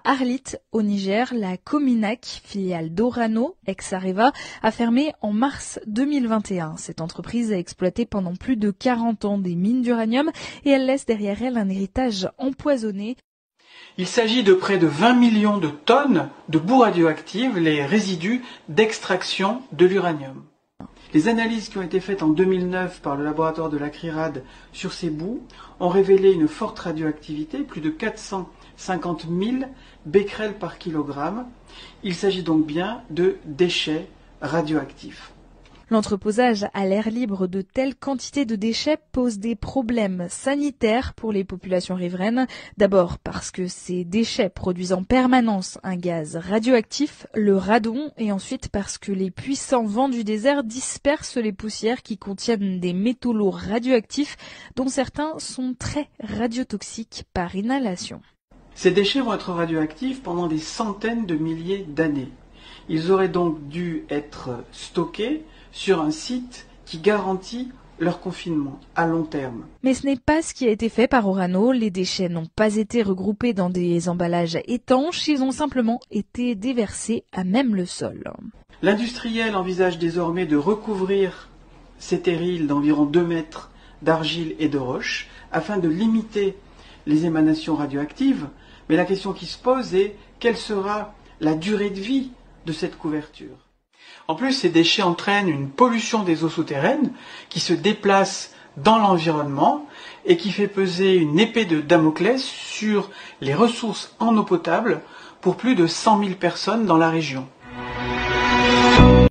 Arlit, au Niger, la Cominac, filiale d'Orano, ex-Areva, a fermé en mars 2021. Cette entreprise a exploité pendant plus de 40 ans des mines d'uranium et elle laisse derrière elle un héritage empoisonné. Il s'agit de près de 20 millions de tonnes de boues radioactives, les résidus d'extraction de l'uranium. Les analyses qui ont été faites en 2009 par le laboratoire de la CRIRAD sur ces boues ont révélé une forte radioactivité, plus de 450 000 becquerels par kilogramme. Il s'agit donc bien de déchets radioactifs. L'entreposage à l'air libre de telles quantités de déchets pose des problèmes sanitaires pour les populations riveraines. D'abord parce que ces déchets produisent en permanence un gaz radioactif, le radon, et ensuite parce que les puissants vents du désert dispersent les poussières qui contiennent des métaux lourds radioactifs dont certains sont très radiotoxiques par inhalation. Ces déchets vont être radioactifs pendant des centaines de milliers d'années. Ils auraient donc dû être stockés sur un site qui garantit leur confinement à long terme. Mais ce n'est pas ce qui a été fait par Orano. Les déchets n'ont pas été regroupés dans des emballages étanches, ils ont simplement été déversés à même le sol. L'industriel envisage désormais de recouvrir ces terrils d'environ 2 mètres d'argile et de roche afin de limiter les émanations radioactives. Mais la question qui se pose est quelle sera la durée de vie de cette couverture? En plus, ces déchets entraînent une pollution des eaux souterraines qui se déplace dans l'environnement et qui fait peser une épée de Damoclès sur les ressources en eau potable pour plus de 100 000 personnes dans la région.